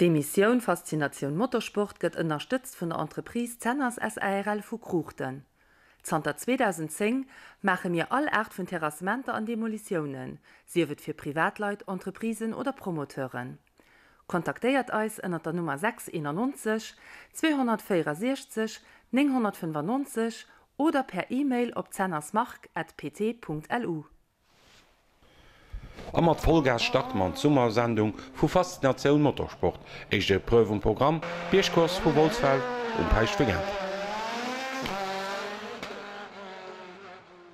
Die Mission Faszination Motorsport gëtt unterstützt vun der Entreprise Zenners SARL vu Kruchten. Zter 2010 mache mir all Art vun Terrassementer an Demolitionen, siewet fir Privatleit, Entreprisen oder Promoteuren. Kontaktéiert eis ënner der Nummer 691 264 995 oder per E-Mail op zennersmark@pt.lu. Am mat Vollgas start man Summersendung vu Faszination Motorsport, eich de Prüfungsprogramm, Bierschkurs vu Wolfsfeld und Peich vergent.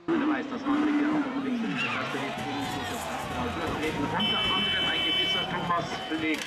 Ein gewisser Thomas belegt.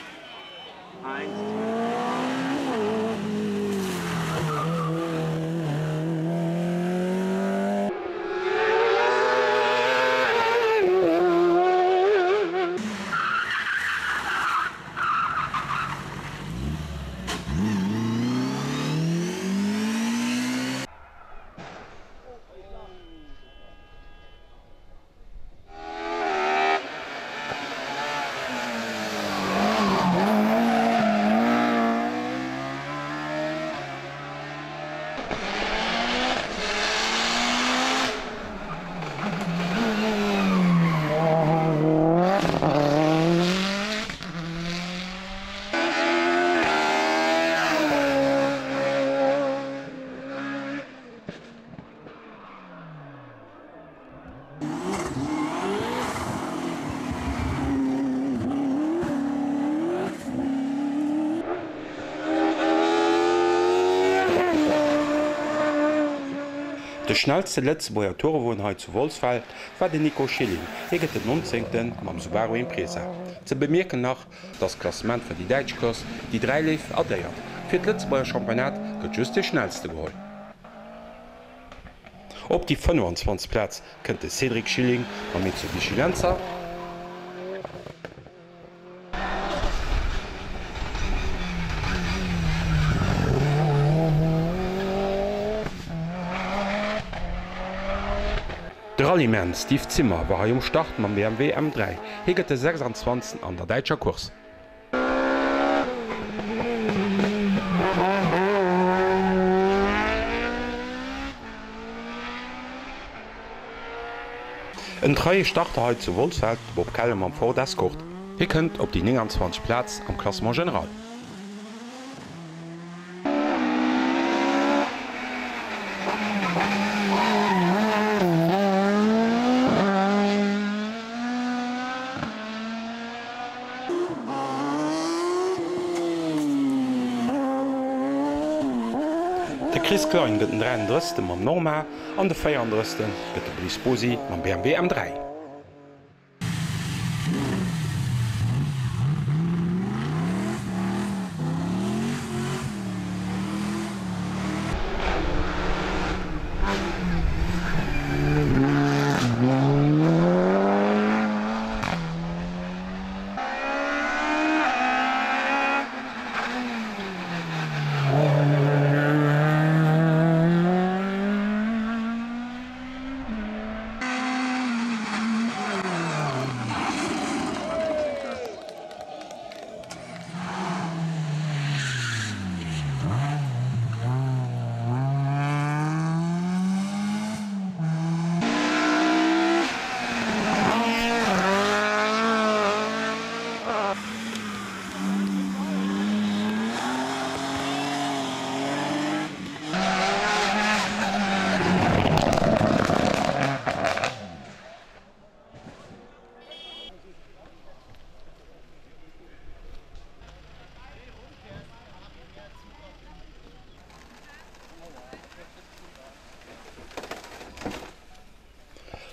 De schnellste Letzteer Torewohnheit zu Wolfsfeld war de Nico Schilling, eget den 19. mam Subaru Impresa. Ze bemerken nach das Klassement fir die Deitschkurs, die 3 Lief adéiert. Fir d Letzteer Championat gëtt just de schnellste geholl. Op die 25. Platz kënnt de Cedric Schilling am Mitsubishi Lancer, de Rallyman Steve Zimmer war am Start mam BMW M3, heget de 26 an der Deitscher Kurs. En treie Starterheit zu Wolfsfeld Bob Kellem am Ford Escort. Hi kënnt op die 29. Platz am Klassement General. De Chris Klein gëtt den 33. mam Norma an de 34. gëtt de Brice Bosi mam BMW M3.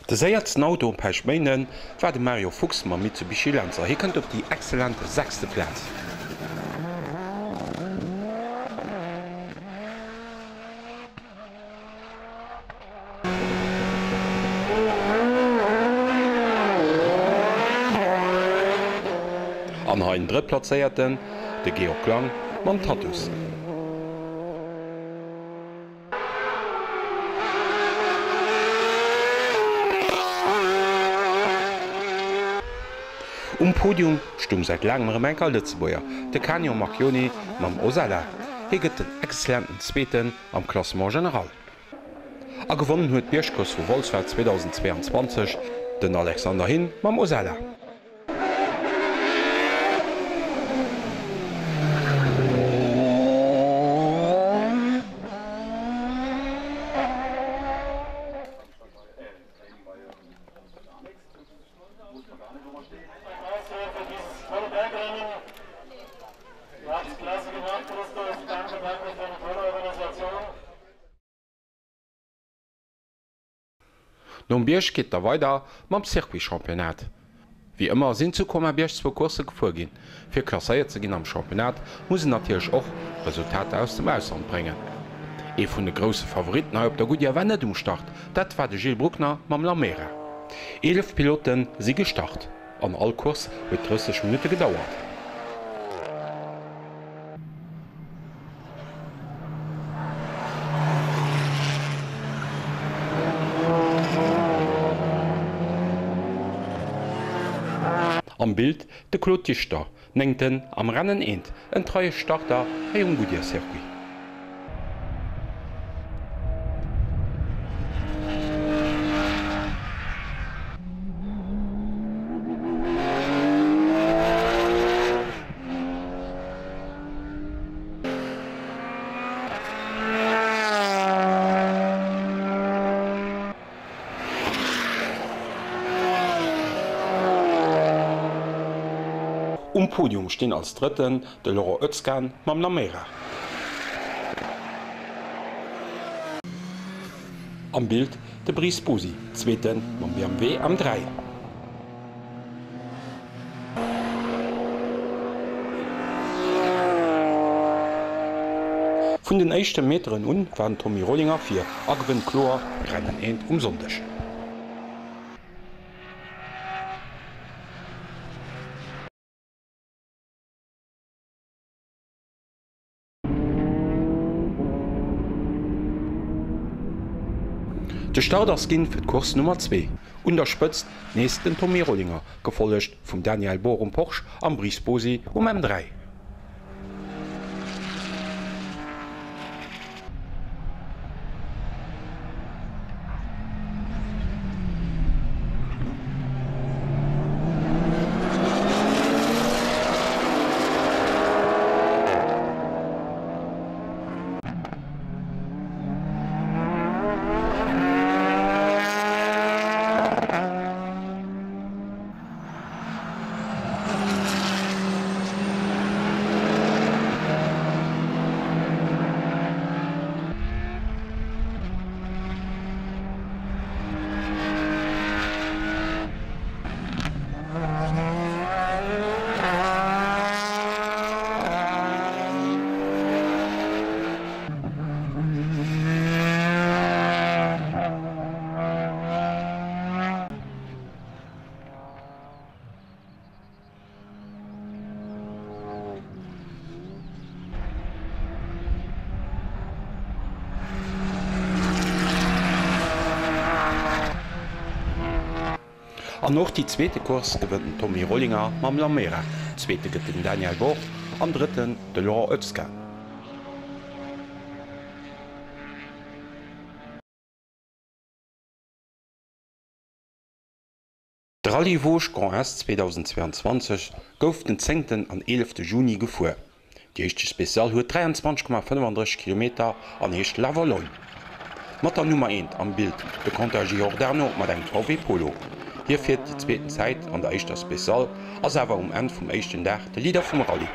De séiertsten Auto op Peich Meinen war de Mario Fuchs ma Mitsubishi Lancer. Hi kënnt op die exzellente 6. Platz. An ha en dëtplatzéierten de Georg Lang man Tatus. Podium stum seit langem Menker Lützeboer, de Canio Macchioni mam Osala, heget den exzellenten Zweeten am Klassement General. A gewonnen huet Bierschkos vu Wolfsfeld 2022 den Alexander Hin mam Osala. Nom Biersch geht da weiter mam Circuitchampionat. Wie immer sind zu kommen Biersch 2 Kurse vorgehen. Für klassiert zu gehen am Championat muss natürlich auch Resultate aus dem Ausland bringen. Von den großen Favoriten auf der gute Wende umstart, das war der Gilles Bruckner mam Lamera. 11 Piloten sind gestartet. An all Kurs wird 30 Minuten gedauert. Am Bild de Klotichter, nengten am Rennen ent, en treie Starter e un Gudier Circuit. Podium stehen als Dritten de Laurent Özcan mam Lamera. Am Bild de Brice Busi, Zweiten mam BMW am 3. Von den ersten Metern un waren Tommy Rollinger 4, a gewinnt Chlor, Rennen end Sonntag. De Start ginn fir d Kurs Nummer 2. Unterspëtzt nächst den Tommy Rollinger, gefollecht vum Daniel Borum Porsch am Brice Busi M3. An noch die zweite Kurs gewinnt Tommy Rollinger mam Lamera, zweite gëtt den Daniel Boch, am dritten de Laurent Özcan. Der Rallye Vosges Grand S 2022 gouf den 10. an 11. Juni gefuer. Die erste Spezial huet 23,35 km an Hecht La Valogne. Mat der Nummer 1 am Bild bekannter Giordano mat eng VW Polo. Hier fährt die zweite Zeit an der ersten Spezial, als er am Ende vom ersten Tag der Leader vom Rallye.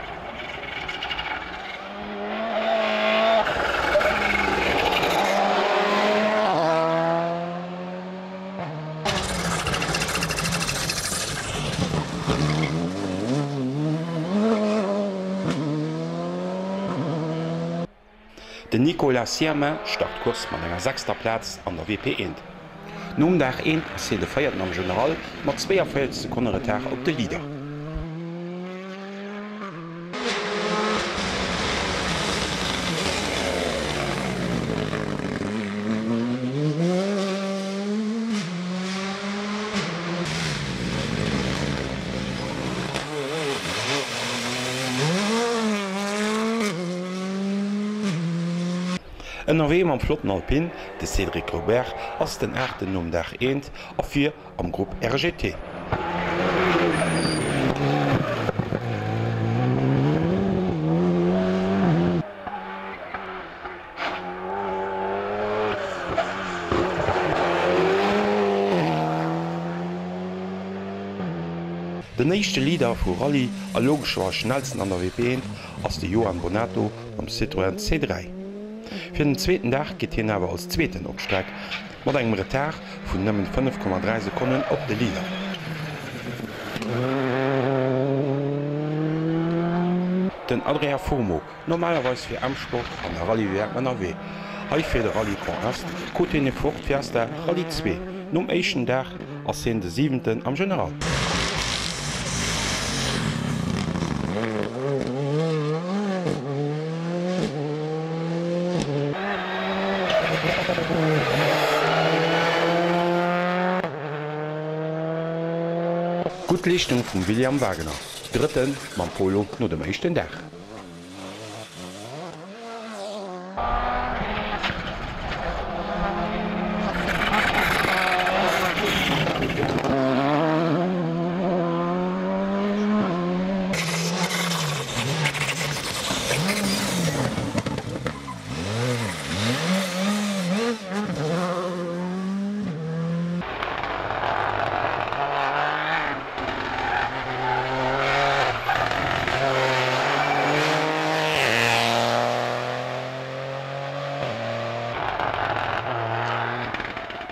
Den Nicolas Sierme start kurz mat enger 6. Platz an der WP1. Nom Dach 1 se de feierten am General mat 42 Sekunden Retard op de Leader. NRW am Flotten Alpin, de Cédric Robert ass den Äten um Dach eenent a fir am Grupp RGT. De nächste Lieder vu Rallye a logisch war schnellsten an der WP ass de Johan Bonato am Citroën C3. Für den zweiten Dach geht hin awer als zweeten opstreck, mat engem Retard vun nëmmen 5,3 Sekunden op de Lieder. Den Andrea Fomo, normalerweise fir Amsport an der Rallyewerk NRW. Hei fir de Rallye Konrast, kot en Fortfirster Rallye 2, nom Echen Dach ass de 7. am General. Gut Lichtung vum William Wagner. Dritten mam Polo no dem echten Dach.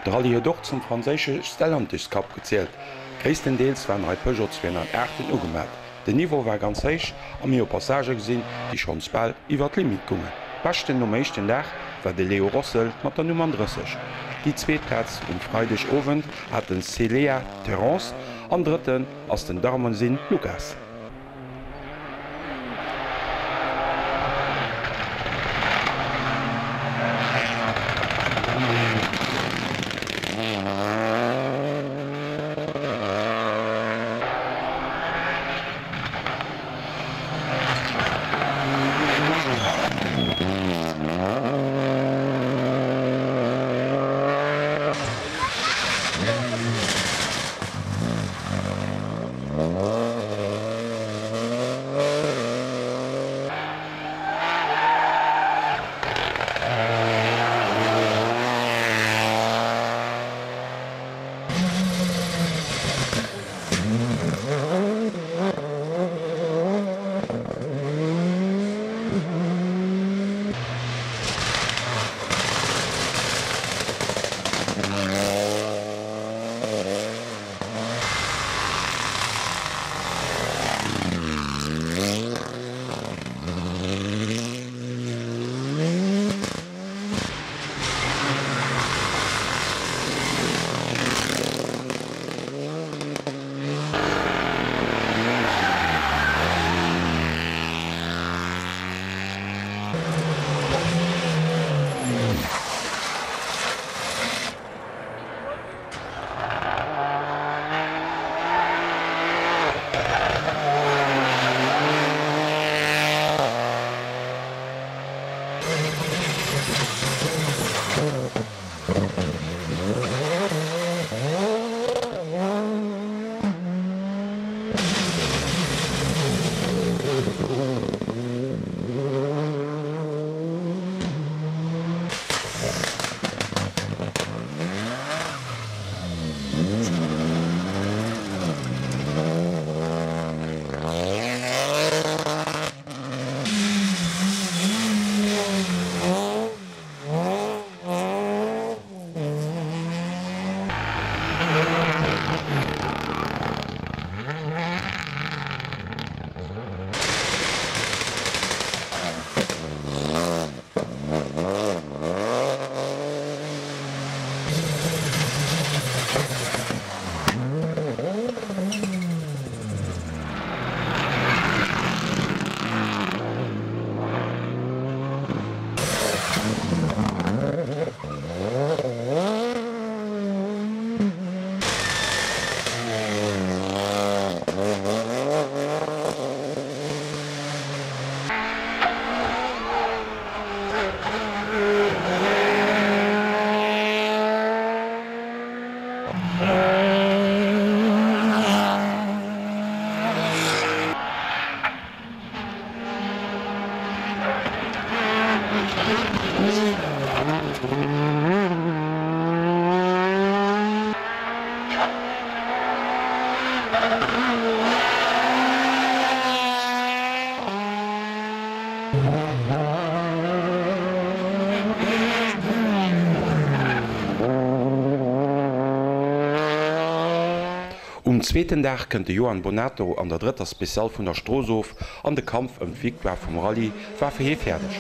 Der Rallye jedoch zum franzésche Stellantis Cup gezählt. Größtenteils waren Peugeot 208 ugemerkt. De Niveau war ganz heich a mir Passage gesinn, die schon bald iwwer d Limit komme. Bechten no mechten Dach war de Leo Rossel mat der Nummer 30. Die Zweetplatz Freitag Abend hat den Celea Terrance, am dritten ass den Damensinn Lukas. Am zweiten Tag könnte Johann Bonato an der dritter Spezial vun der Strohof an de Kampf um Victoire vom Rallye war für hier fertig.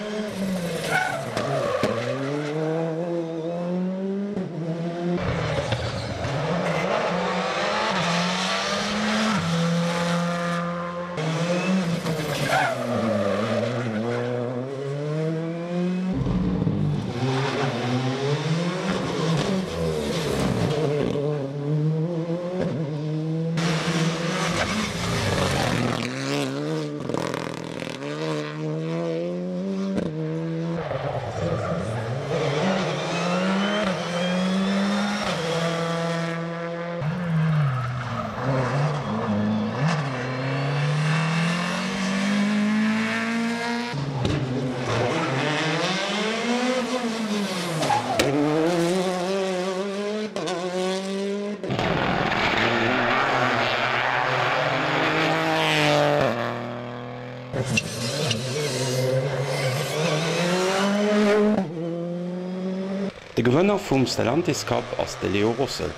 Der Gewinner vom Stellantis Cup ass de Leo Russell,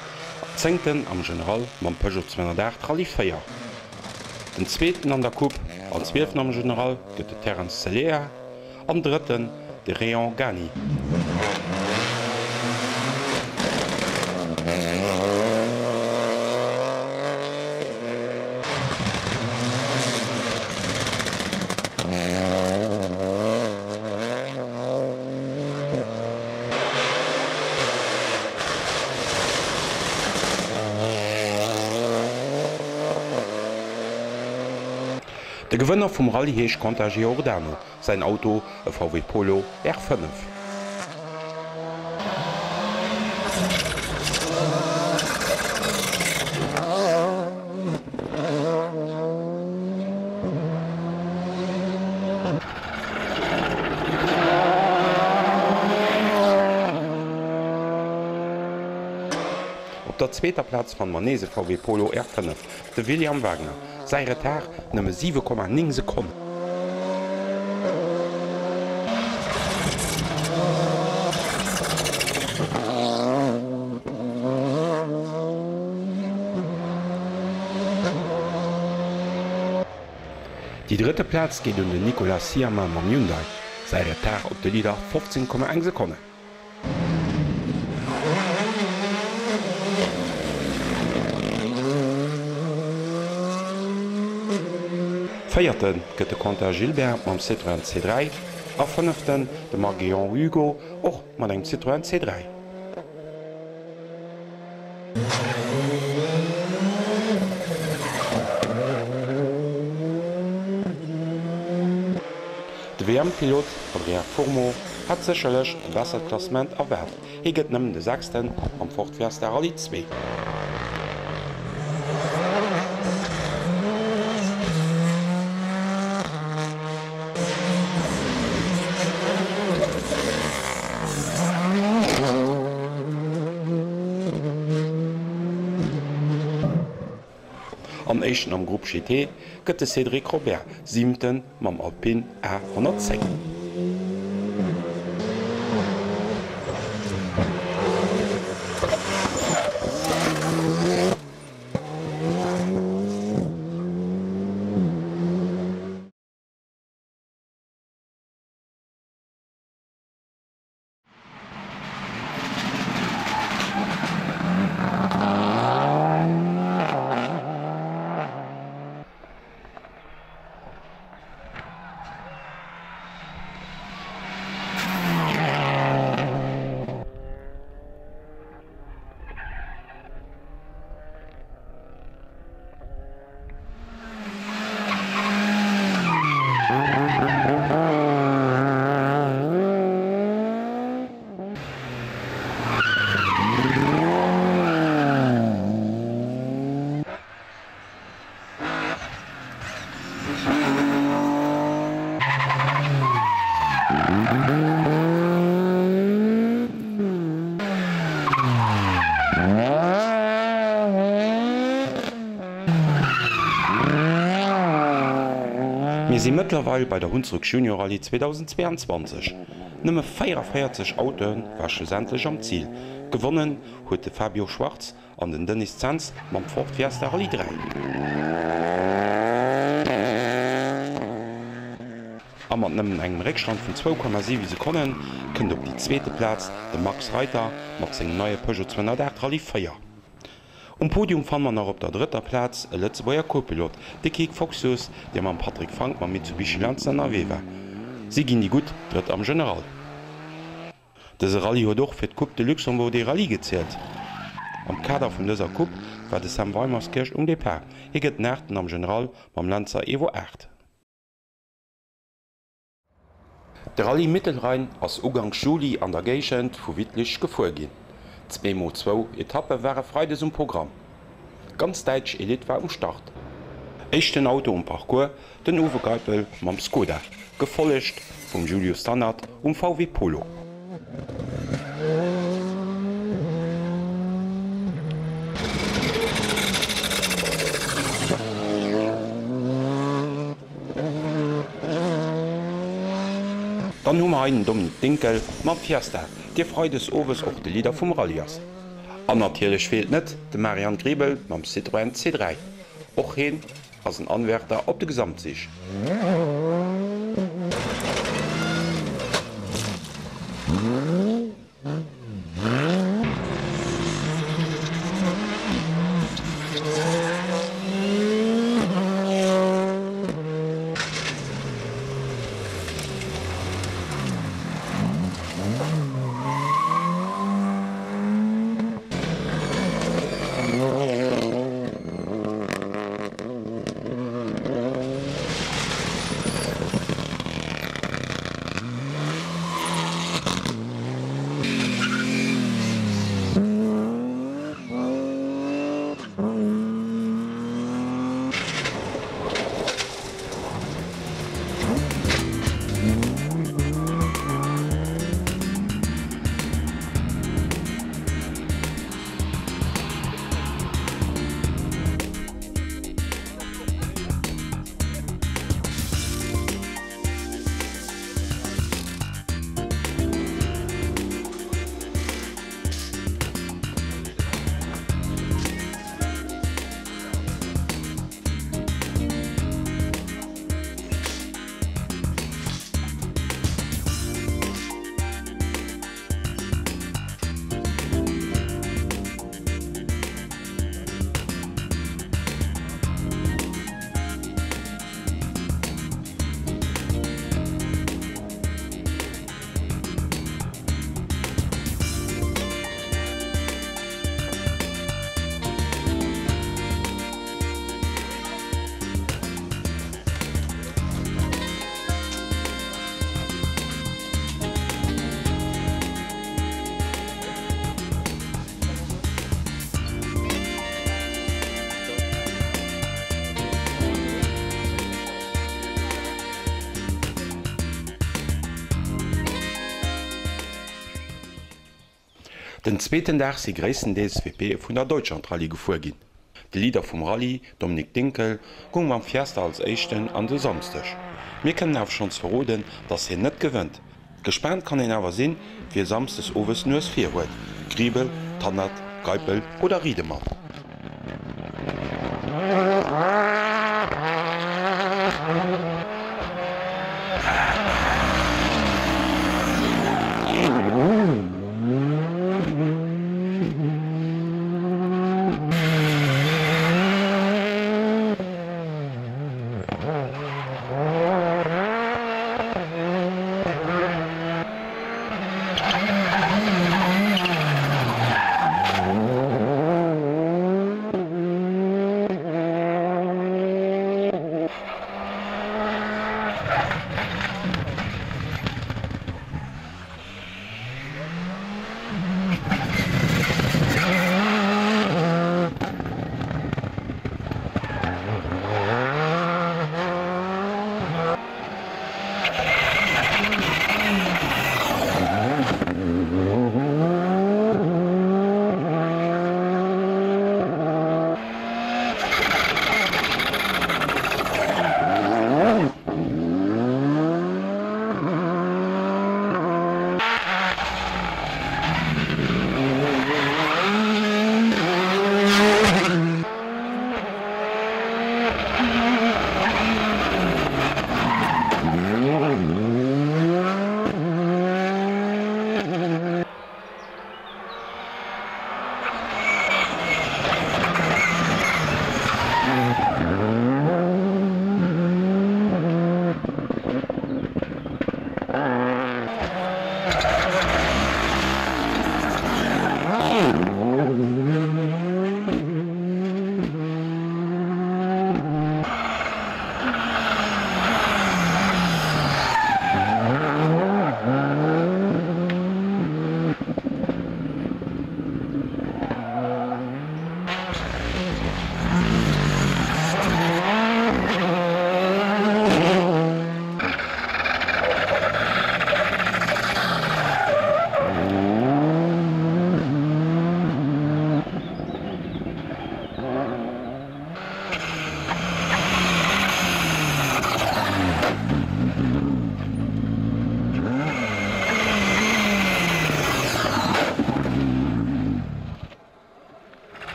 10. am General mam Peugeot 208 Rallye 4. Den 2. an der Coupe am 12. am General gëtt de Terence Celea, am 3. de Réan Gani. Der Gewinner vom Rallye heech Conta Giordano, sein Auto e VW Polo R5. Op der zweiter Platz van Manese VW Polo R5 de William Wagner. Sei Retard nëmme 7,9 Sekunden. Die dritte Platz geht um den Nicolas Siaman am Hyundai. Sei Retard op de Lieder 15,1 Sekunden. Feierten gëtt de Conta Gilbert mam Citroën C3, a 5. de Marguillon Hugo och mat eng Citroën C3. De WM-Pilot Adrien Fourmont hat sechëlech e besser Klassement erwerb. Hi gëtt nëmmen de 6. am Fortwärs der Rallye 2. Am Echen am Gruppe GT gëtt Cédric Robert 7. mam Alpine A110. Wir sind mittlerweile bei der Hunsrück Junior Rallye 2022. Nummer 44 Autoren war schlussendlich am Ziel. Gewonnen hat Fabio Schwarz an den Dennis Zenz beim Ford Fiesta Rallye 3. Am mit einem Rückstand von 2,7 Sekunden kommt auf den zweiten Platz der Max Reiter mit seinem neuen Peugeot 208 Rallye 4. Am Podium fand man noch auf der dritten Platz ein Lützebauer Co-Pilot, der Kek Foxus, der mit Patrick Frank mit Mitsubishi Lancer NRW war. Sie gehen die gut dritt am General. Diese Rallye hat auch für die Coupe de Luxembourg die Rallye gezählt. Am Kader von dieser Coupe war der Sam Weimarskirch Depart. Er geht nach am General mit dem Lancer Evo 8. Der Rallye Mittelrhein als Ugang Juli an der Gegend von Wittlich gefolgt. 2x2 Etappen waren Freude im Programm. Ganz deutsch Elite war am Start. Echten Auto im Parcours, den Uwe Geipel mit dem Skoda, gefolgt vom Julius Standard und VW Polo. Dann haben wir einen Dominik Dinkel mit Fiesta, der freut des Oves auch die Lieder vom Rallyers. Und natürlich fehlt nicht der Marian Griebel mit dem Citroën C3. Auch hin als ein Anwärter auf der Gesamtsicht. Den zweiten Tag sind die größten DSVP von der Deutschland Rallye gefahren. Die Leader vom Rallye, Dominik Dinkel, gingen beim Fiesta als Ersten an den Samstag. Wir können auch schon verraten, dass er nicht gewinnt. Gespannt kann ihn aber sehen, wie Samstags Oves nur es 4 wird. Griebel, Tannert, Geipel oder Riedemann.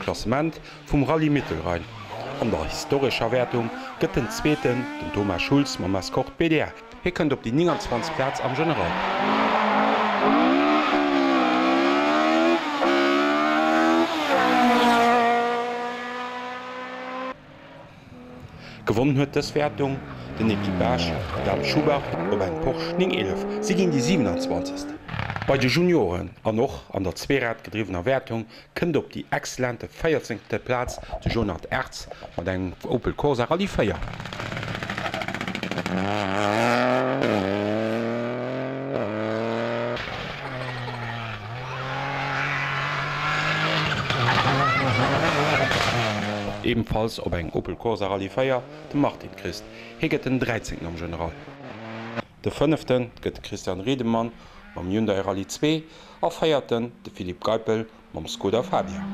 Klassement vum Rallye Mittelrhein. An der historischer Wertung gëtt den Zzweeten den Thomas Schulz ma Maskort BDR. Hi kënnt op die 29 Platz am General. Gewonnen huet des Wertung den Equipage Dan Schubach op eng Porsche 911. Sie ginn die 27. Bei de Junioren an noch an der Zweerad gedrivener Wertung kënnt op die exzellente 14. Platz de Jonathan Erz mat eng Opel Corsa Rallye 4. Ebenfalls op eng Opel Corsa Rallye 4 de Martin Christ, heget den 13. am General. De 5. gëtt Christian Redemann mam Hyundai Rallye 2 a feierten de Philipp Geipel mam Skoda Fabia.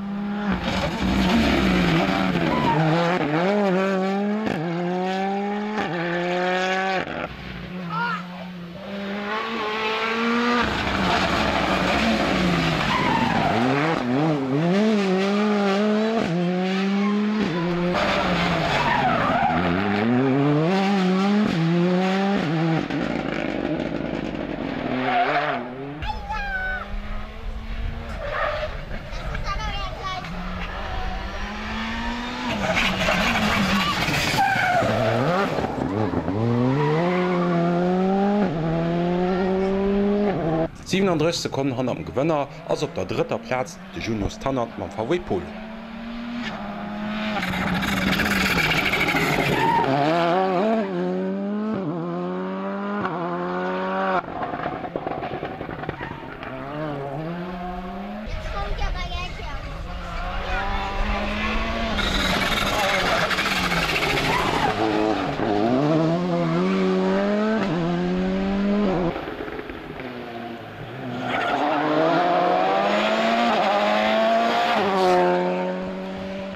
Sekunden han am Gewënner ass op der 3. Platz de Juniors Tannert mam VW Polo.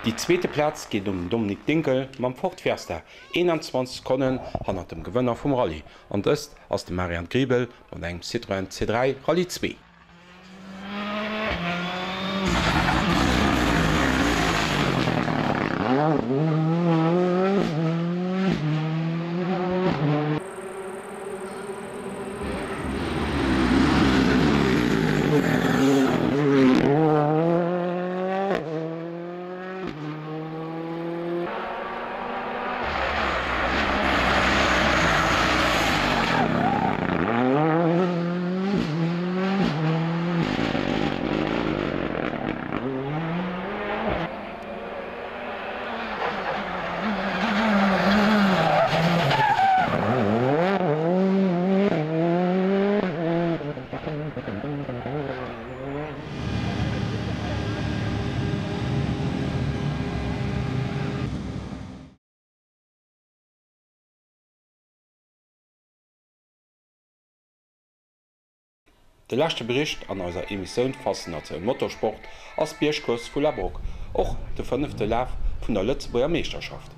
Die 2. Platz geht Dominik Dinkel mam Ford Fiesta. 21 Sekunden hannner dem Gewënner vum Rallye. An dëst ass dem Marian Griebel an eng Citroën C3 Rallye 2. De lachte Bericht an eurer Emissionioun faszination Motorsport ass Bierschkurs vu Labrock, och de 5. Laf vun der Lützeburger Meisterschaft.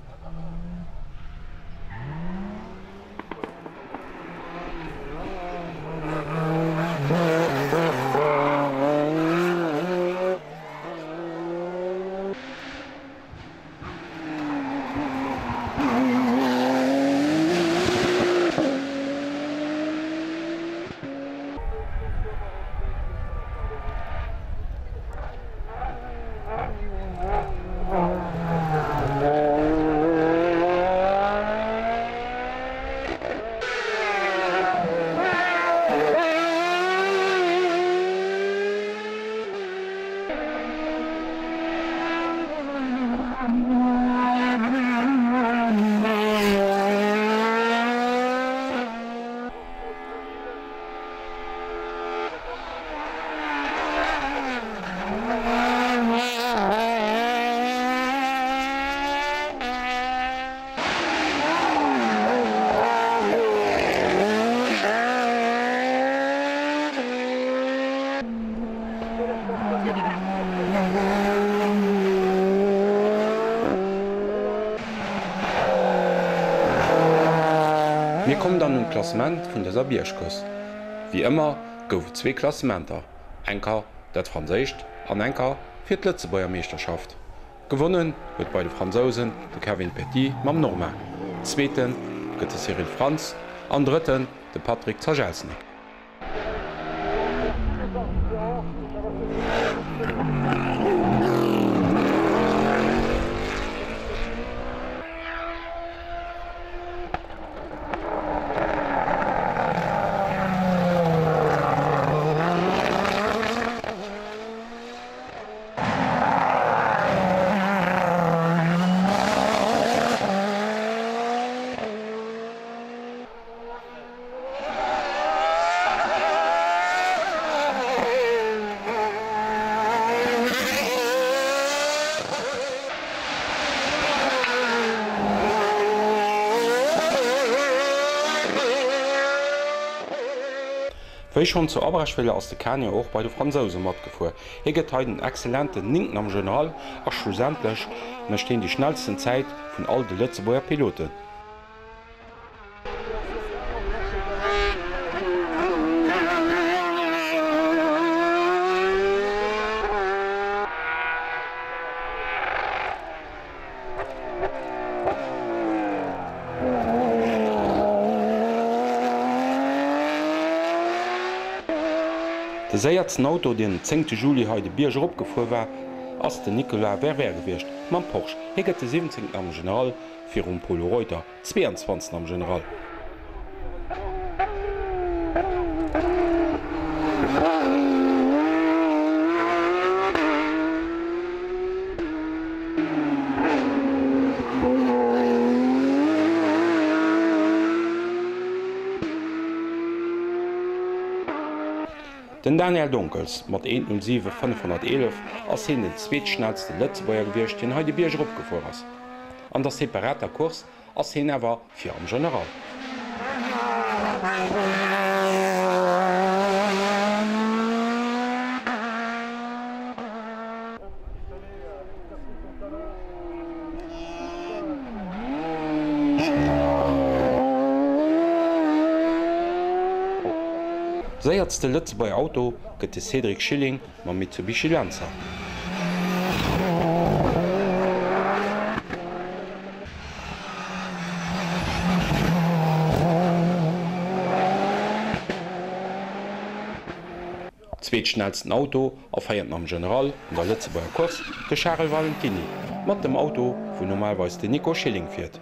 Wir kommen dann im Klassement vun der Sabierschkurs. Wie immer goufe 2 Klassementer, enker dat Franzésicht an enker fir d Lützeburger Meisterschaft. Gewonnen huet bei de Franzosen de Kevin Petit mam Norma. Zweeten gëtt de Cyril Franz, an dritten de Patrick Zajelznik. Wéi schon zur Abrechwelle ass de Kanier och bei de Franzose mat gefuer. Hi gët den exzellente Ninken am Journal ach schlussendlech mechten die schnellsten Zäit vun all de Lëtzebuer Piloten. De séiertsten Auto den 10. Juli hai de Bierger opgefuer war, ass de Nicolas Verwer gewircht, man Porsch, heget de 17. am General fir Polo Reuter 22. am General. Den Daniel Dunkels mat 107.511 ass hin den zweetschnellste Lëtzebuer gewircht den heute Bierger opgefuer ass. An der separater Kurs ass hin awer fir am General. Séiertste Lëtzebuer Auto gëtt de Cedric Schilling ma Mitsubishi Lancer. Zweetschnellsten Auto aféiert am General an der Lëtzebuer Kurs de Charles Valentini, mat dem Auto vun normalweis de Nico Schilling firt.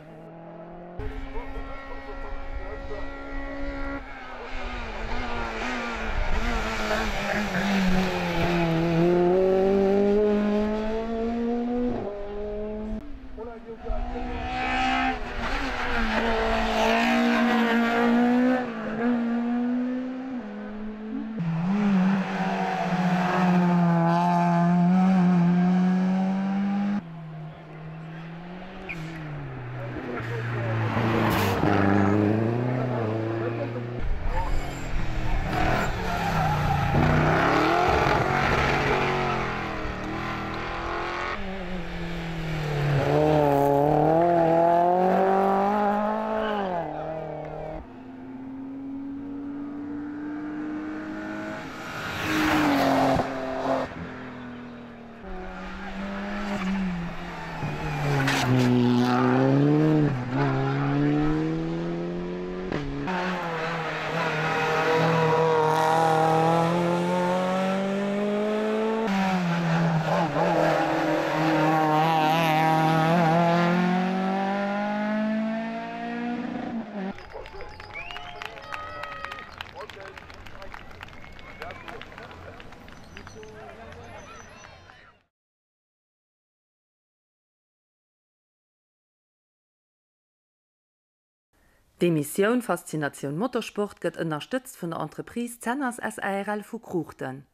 Die Mission Faszination Motorsport gëtt unterstützt von der Entreprise Zenners SARL vu Kruchten.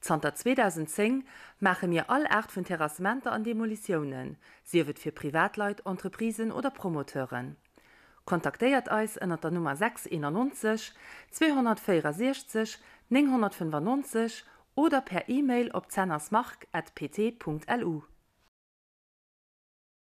Zter 2010 mache mir all Art von Terrassementer an Demolitionen, sie wird für Privatleit, Entreprisen oder Promoteuren. Kontaktiert uns unter der Nummer 691 264 995 oder per E-Mail op zennersmark@pt.lu.